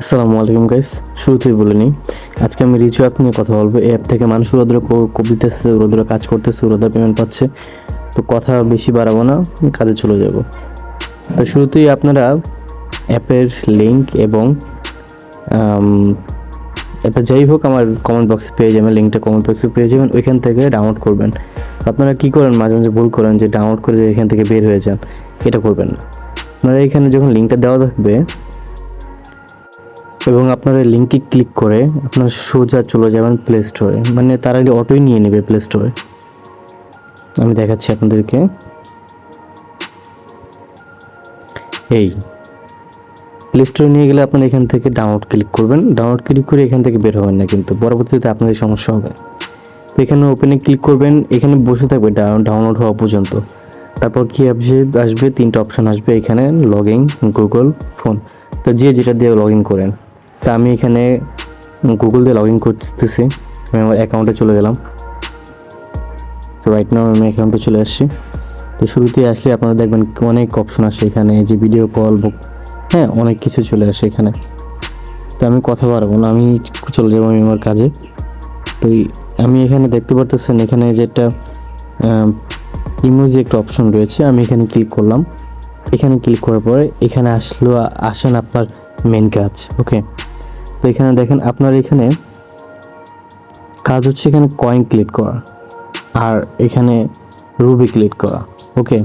আসসালামু আলাইকুম গাইস, শুরুতেই বলে নিই আজকে আমি রিচ অ্যাপ নিয়ে কথা বলবো। এই অ্যাপ থেকে মানুষ ওরা কোপ দিতেছে, ওরা কাজ করতেছে, ওরা পেমেন্ট পাচ্ছে। তো কথা বেশি বাড়াবো না, কাজে চলে যাব। তো শুরুতেই আপনারা অ্যাপের লিঙ্ক এবং অ্যাপে যাই হোক আমার কমেন্ট বক্সে পেয়ে যাবেন, লিঙ্কটা কমেন্ট বক্সে পেয়ে যাবেন, ওইখান থেকে ডাউনলোড করবেন। আপনারা কী করেন, মাঝে মাঝে ভুল করেন যে ডাউনলোড করে এখান থেকে বের হয়ে যান, এটা করবেন না। আপনারা এখানে যখন লিঙ্কটা দেওয়া থাকবে এবং আপনারা লিঙ্কে ক্লিক করে আপনার সোজা চলে যাবেন প্লে স্টোরে, মানে তার আগে অটোই নিয়ে নেবে প্লে স্টোরে। আমি দেখাচ্ছি আপনাদেরকে। এই প্লে স্টোরে নিয়ে গেলে আপনারা এখান থেকে ডাউনলোড ক্লিক করবেন। ডাউনলোড ক্লিক করে এখান থেকে বের হবেন না, কিন্তু পরবর্তীতে আপনাদের সমস্যা হবে। তো এখানে ওপেনে ক্লিক করবেন, এখানে বসে থাকবে ডাউনলোড হওয়া পর্যন্ত। তারপর কি আসবে তিনটা অপশন আসবে এখানে, লগ ইন, গুগল, ফোন। তো যে যেটা দিয়ে লগ ইন করেন, তা আমি এখানে গুগল দিয়ে লগ ইন করতেছি। আমি আমার অ্যাকাউন্টে চলে গেলাম। তো রাইট নাও আমি অ্যাকাউন্টে চলে আসছি। তো শুরুতেই আসলে আপনারা দেখবেন অনেক অপশন আসে এখানে, যে ভিডিও কল, হ্যাঁ অনেক কিছু চলে আসে এখানে। তো আমি কথা বাড়াবো না, আমি চলে যাবো আমি আমার কাজে। তো আমি এখানে দেখতে পারতেছেন এখানে যেটা ইমোজি একটা অপশন রয়েছে, আমি এখানে ক্লিক করলাম। এখানে ক্লিক করার পরে এখানে আসেন আপনার মেন কাজ। ওকে, তো এখানে দেখেন আপনার এখানে কাজ হচ্ছে এখানে কয়েন ক্লিক করা আর এখানে রুবি ক্লিক করা। ওকে,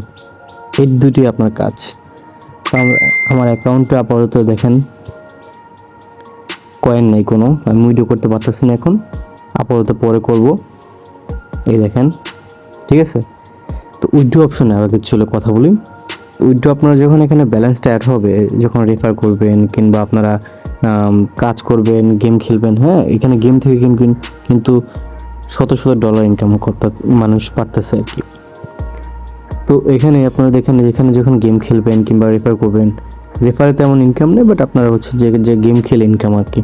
এই দুটি আপনার কাজ। আমার অ্যাকাউন্টে আপাতত দেখেন কয়েন নেই কোনো, আমি উইথড্র করতে পারতেছি না এখন, আপাতত পরে করব। এই দেখেন, ঠিক আছে। তো উইথড্র অপশনে আগে চলে কথা বলি। উইথড্র আপনারা যখন এখানে ব্যালেন্সটা অ্যাড হবে, যখন রেফার করবেন কিংবা আপনারা কাজ করবেন, গেম খেলবেন, হ্যাঁ এখানে গেম থেকে কিন্তু শত শত ডলার ইনকাম করতে মানুষ পারতেছে আর কি। তো এখানে আপনারা দেখেন এখানে যখন গেম খেলবেন কিংবা রেফার করবেন, রেফারে তেমন ইনকাম নেই, বাট আপনারা হচ্ছে যে গেম খেলে ইনকাম আর কি।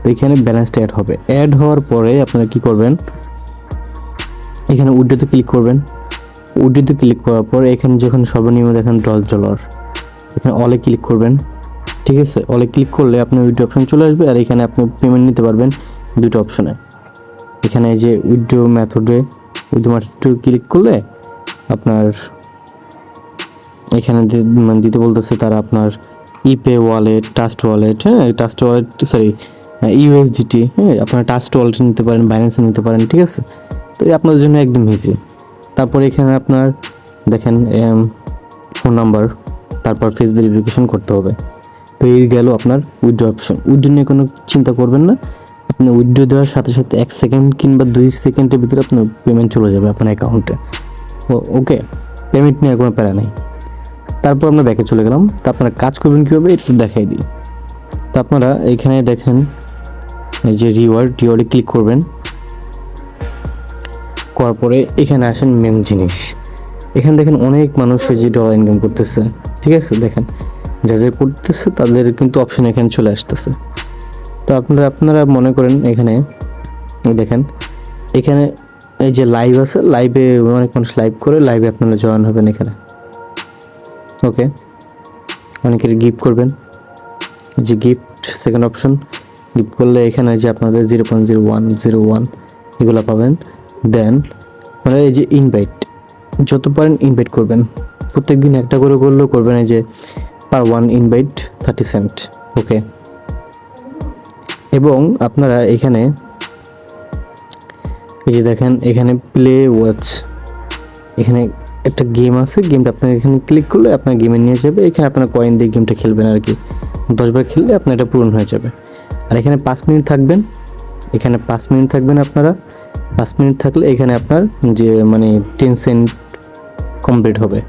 তো এখানে ব্যালেন্সটা অ্যাড হবে। অ্যাড হওয়ার পরে আপনারা কি করবেন, এখানে উইথড্রতে ক্লিক করবেন। উইথড্রতে ক্লিক করার পর এখানে যখন সর্বনিম্ন দেখেন $10, এখানে অলে ক্লিক করবেন। ঠিক আছে, অলে ক্লিক করলে আপনার উইথড্র অপশন চলে আসবে, আর এখানে আপনি পেমেন্ট নিতে পারবেন দুটো অপশনে। এখানে যে উইথড্র মেথডে ক্লিক করলে আপনার এখানে দিতে বলতেছে তারা আপনার ইপে ওয়ালেট, ট্রাস্ট ওয়ালেট, হ্যাঁ ট্রাস্ট ওয়ালেট সরি ইউএসডিটি, হ্যাঁ আপনার ট্রাস্ট ওয়ালেট নিতে পারেন, বাইন্যান্সে নিতে পারেন। ঠিক আছে, তো আপনাদের জন্য একদম ইজি। তারপর এখানে আপনার দেখেন ফোন নাম্বার, তারপর ফেস ভেরিফিকেশন করতে হবে। তো এই গেল আপনার উইথড্র অপশন। উইথড্র নিয়ে কোনো চিন্তা করবেন না, আপনি উইথড্র দেওয়ার সাথে সাথে 1 সেকেন্ড কিংবা 2 সেকেন্ডের ভিতরে আপনার পেমেন্ট চলে যাবে আপনার অ্যাকাউন্টে। ওকে, পেমেন্ট নিয়ে কোনো প্যারা নেই। তারপর আমরা ব্যাকে চলে গেলাম। তো আপনারা কাজ করবেন কীভাবে একটু দেখাই দিই। তো আপনারা এখানে দেখেন এই যে রিওয়ার্ডে ক্লিক করবেন। করার পরে এখানে আসেন মেন জিনিস, এখানে দেখেন অনেক মানুষ যে ডলার ইনকাম করতেছে। ঠিক আছে, দেখেন যা করতেছে তাদের কিন্তু অপশন এখানে চলে আসতেছে। তো আপনারা মনে করেন এখানে দেখেন এখানে এই যে লাইভ আছে, লাইভে অনেক মানুষ লাইভ করে, লাইভে আপনারা জয়েন হবেন এখানে। ওকে, অনেকের গিফট করবেন, যে গিফট সেকেন্ড অপশন, গিফট করলে এখানে যে আপনাদের 0.0101 এগুলো পাবেন। দেন মানে এই যে ইনভাইট, যত পারেন ইনভাইট করবেন, প্রত্যেক দিন একটা করে করলেও করবেন। এই যে পার 1 ইনভাইট 30 সেন্ট। ওকে, এবং আপনারা এখানে এই যে দেখেন এখানে প্লে ওয়াচ, এখানে একটা গেম আছে, গেমটা আপনার এখানে ক্লিক করলে আপনার গেমে নিয়ে যাবে। এখানে আপনার কয়েন দিয়ে গেমটা খেলবেন আর কি, 10 বার খেললে আপনার এটা পূরণ হয়ে যাবে। আর এখানে 5 মিনিট থাকবেন, এখানে 5 মিনিট থাকবেন আপনারা। 5 মিনিট থাকলে এখানে আপনার যে মানে 10 সেন্ট কমপ্লিট হবে।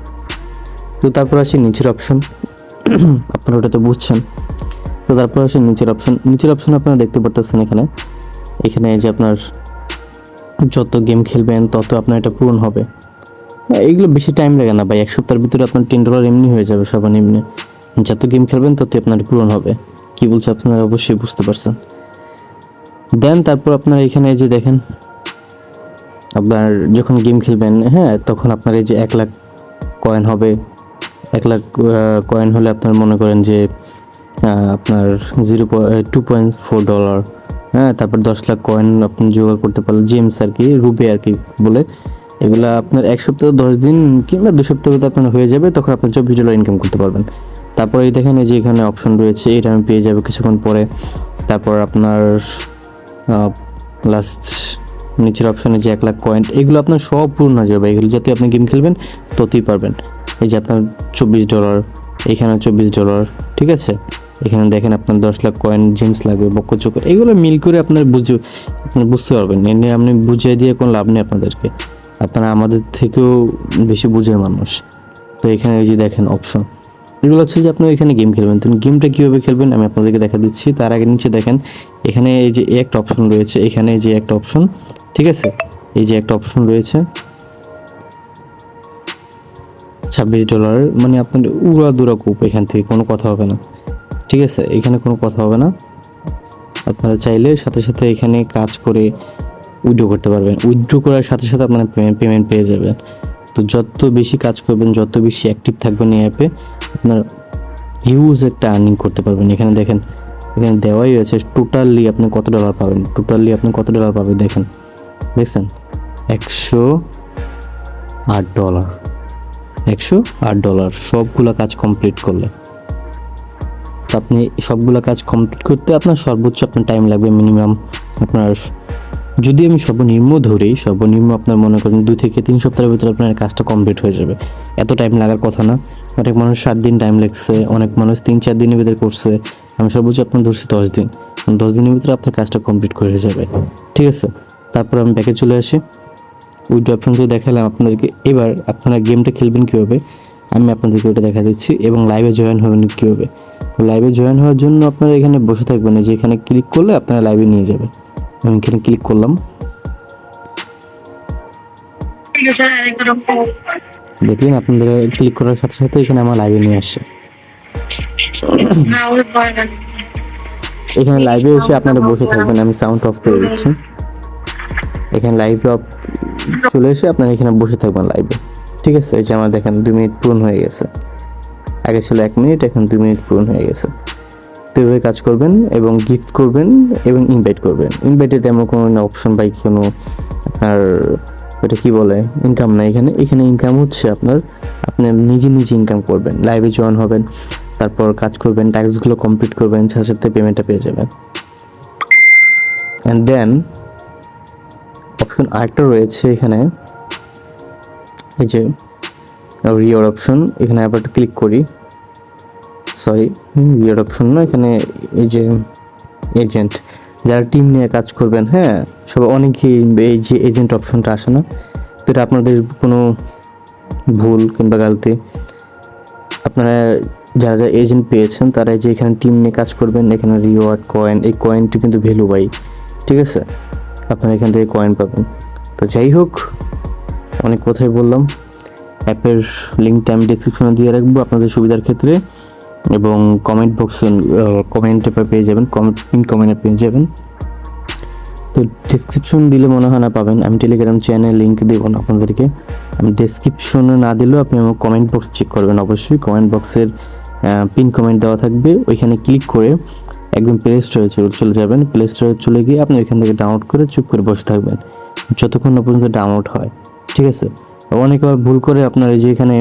তো তারপর আসি নিচের অপশন, আপনারা ওটা তো বুঝছেন। তো তারপর আসি নিচের অপশন আপনারা দেখতে পারতেছেন এখানে যে আপনার যত গেম খেলবেন তত আপনার এটা পূরণ হবে। এইগুলো বেশি টাইম লাগে না ভাই, 1 সপ্তাহের ভিতরে আপনার $10 এমনি হয়ে যাবে সর্বনিম্ন। যত গেম খেলবেন তত আপনার পূরণ হবে। কি বলছে আপনারা অবশ্যই বুঝতে পারছেন। দেন তারপর আপনার এখানে যে দেখেন আপনার যখন গেম খেলবেন, হ্যাঁ তখন আপনার এই যে 1 লাখ কয়েন হবে। 1 লাখ কয়েন হলে আপনার মনে করেন যে আপনার 2.4 ডলার, হ্যাঁ। তারপর 10 লাখ কয়েন আপনি জোগাড় করতে পারলেন, জেমস আর কি, রুপে আর কি বলে। এগুলা আপনার 1 সপ্তাহ 10 দিন কিংবা 2 সপ্তাহ ভিতরে আপনার হয়ে যাবে, তখন আপনি $24 ইনকাম করতে পারবেন। তারপরে এই দেখেন এই যে এখানে অপশন রয়েছে, এটা আমি পেয়ে যাবো কিছুক্ষণ পরে। তারপর আপনার লাস্ট নিচের অপশনে যে 1 লাখ কয়েন, এগুলো আপনার সব পূর্ণ হয়ে যাবে। এগুলো যাতে আপনি গেম খেলবেন ততই পারবেন। এই যে আপনার $24, এখানে $24, ঠিক আছে। এখানে দেখেন আপনার 10 লাখ কয়েন জেমস লাগবে, বক্কচক্কর, এগুলো মিল করে আপনার বুঝতে পারবেন। এনে আপনি বুঝিয়ে দিয়ে কোনো লাভ নেই আপনাদেরকে, আপনারা আমাদের থেকেও বেশি বুঝের মানুষ। তো এখানে এই যে দেখেন অপশন, এগুলো হচ্ছে যে আপনি এখানে গেম খেলবেন। তো গেমটা কীভাবে খেলবেন আমি আপনাদেরকে দেখা দিচ্ছি। তার আগে নিচে দেখেন এখানে এই যে একটা অপশন রয়েছে, এখানে যে একটা অপশন, ঠিক আছে, এই যে একটা অপশন রয়েছে $26, মানে আপনার উড়াদুরা কূপ, এখান থেকে কোনো কথা হবে না, ঠিক আছে। এখানে কোনো কথা হবে না। আপনারা চাইলে সাথে সাথে এখানে কাজ করে উইথড্র করতে পারবেন। উইথড্র করার সাথে সাথে আপনারা পেমেন্ট পেয়ে যাবেন। তো যত বেশি কাজ করবেন, যত বেশি অ্যাক্টিভ থাকবেন এই অ্যাপে, আপনার হিউজ একটা আর্নিং করতে পারবেন। এখানে দেখেন, এখানে দেওয়াই আছে টোটালি আপনি কত ডলার পাবেন, টোটালি আপনি কত ডলার পাবেন দেখেন, দেখছেন $108, $108 সবগুলা কাজ কমপ্লিট করলে। তো আপনি সবগুলা কাজ কমপ্লিট করতে আপনার সর্বোচ্চ আপনার টাইম লাগবে মিনিমাম আপনার, যদি আমি সর্বনিম্ন ধরি, সর্বনিম্ন আপনার মনে করেন 2 থেকে 3 সপ্তাহের ভিতরে আপনার কাজটা কমপ্লিট হয়ে যাবে। এত টাইম লাগার কথা না। অনেক মানুষ 7 দিন টাইম লাগছে, অনেক মানুষ 3-4 দিনের ভিতরে করছে। আমি সর্বোচ্চ আপনার ধরছি 10 দিন। 10 দিনের ভিতরে আপনার কাজটা কমপ্লিট করে যাবে, ঠিক আছে। তারপর আমি ব্যাকে চলে আসি। উইথড্র অপশন তো দেখালাম আপনাদেরকে। এবার আপনারা গেমটা খেলবেন কীভাবে আমি আপনাদেরকে ওটা দেখা দিচ্ছি, এবং লাইভে জয়েন হবেন কীভাবে। লাইভে জয়েন হওয়ার জন্য আপনারা এখানে বসে থাকবেন, যে এখানে ক্লিক করলে আপনারা লাইভে নিয়ে যাবে। আমি এখানে ক্লিক করলাম, দেখলেন আপনাদের ক্লিক করার সাথে সাথে এখানে আমার লাইভে নিয়ে আসছে। এখানে লাইভে এসে আপনারা বসে থাকবেন, আমি সাউন্ড অফ করে দিচ্ছি। এখানে লাইভ অফ চলে এসে আপনারা এখানে বসে থাকবেন লাইভে, ঠিক আছে। এই যে আমার দেখেন 2 মিনিট পূর্ণ হয়ে গেছে, আগে ছিল 1 মিনিট, এখন 2 মিনিট পূর্ণ হয়ে গেছে। তো এভাবে কাজ করবেন এবং গিফট করবেন এবং ইনভাইট করবেন। ইনভাইটে তেমন কোনো অপশন বা কোনো আপনার ওটা কি বলে ইনকাম নাই এখানে। এখানে ইনকাম হচ্ছে আপনার, আপনি নিজে ইনকাম করবেন, লাইভে জয়েন হবেন, তারপর কাজ করবেন, টাস্কগুলো কমপ্লিট করবেন, সাথে সাথে পেমেন্টটা পেয়ে যাবেন। অ্যান্ড দেন অপশন আরেকটা রয়েছে এখানে, এই যে রিওয়ার্ড অপশন, এখানে আবার ক্লিক করি, সরি রিওয়ার্ড অপশন না, এখানে এই যে এজেন্ট, যারা টিম নিয়ে কাজ করবেন, হ্যাঁ সবাই অনেকেই এই যে এজেন্ট অপশনটা আসে না। তো এটা আপনাদের কোনো ভুল কিংবা গালতি, আপনারা যারা যারা এজেন্ট পেয়েছেন তারা যে এখানে টিম নিয়ে কাজ করবেন, এখানে রিওয়ার্ড কয়েন, এই কয়েনটি কিন্তু ভ্যালু বাই, ঠিক আছে, আপনারা এখান থেকে কয়েন পাবেন। তো যাই হোক, অনেক কথাই বললাম। অ্যাপের লিঙ্কটা আমি ডিসক্রিপশনে দিয়ে রাখবো আপনাদের সুবিধার ক্ষেত্রে, এবং কমেন্ট বক্সে কমেন্টে পেয়ে যাবেন, কমেন্টে পেয়ে যাবেন। তো ডিসক্রিপশন দিলে মনে হয় না পাবেন, আমি টেলিগ্রাম চ্যানেল লিঙ্ক দেবো না আপনাদেরকে। আমি ডিসক্রিপশনে না দিলেও আপনি আমার কমেন্ট বক্স চেক করবেন অবশ্যই। কমেন্ট বক্সের পিন কমেন্ট দেওয়া থাকবে, ওইখানে ক্লিক করে একদম প্লে স্টোরে চলে যাবেন। প্লে স্টোরে চলে গিয়ে আপনি এখান থেকে ডাউনলোড করে চুপ করে বসে থাকবেন যতক্ষণ না পর্যন্ত ডাউনলোড হয়, ঠিক আছে। অনেকে আবার ভুল করে আপনার এই যে এখানে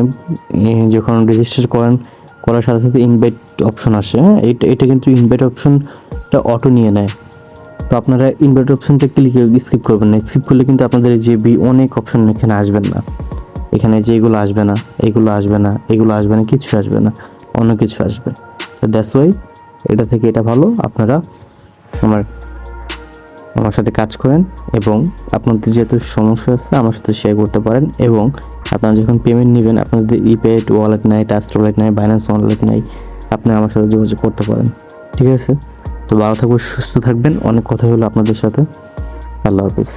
যখন রেজিস্টার করার সাথে সাথে ইনভাইট অপশন আসে, হ্যাঁ এটা কিন্তু ইনভাইট অপশনটা অটো নিয়ে নেয়। তো আপনারা ইনভাইট অপশনটা স্কিপ করবেন না। স্কিপ করলে কিন্তু আপনাদের যে অনেক অপশন এখানে আসবেন না, এখানে যে এগুলো আসবে না, এগুলো আসবে না, এগুলো আসবে না, কিছু আসবে না, অন্য কিছু আসবে। তো দ্যাটস ওয়াই এটা থেকে এটা ভালো, আপনারা আমার সাথে কাজ করেন, এবং আপনাদের যেহেতু সমস্যা আছে আমার সাথে শেয়ার করতে পারেন। এবং আপনারা যখন পেমেন্ট নেবেন, আপনাদের ইপেড ওয়ালেট নাই, ট্রাস্ট ওয়ালেট নাই, বাইন্যান্স ওয়ালেট নাই, আপনি আমার সাথে যোগাযোগ করতে পারেন, ঠিক আছে। তো ভালো থাকবেন, সুস্থ থাকবেন। অনেক কথা হলো আপনাদের সাথে। আল্লাহ হাফিজ।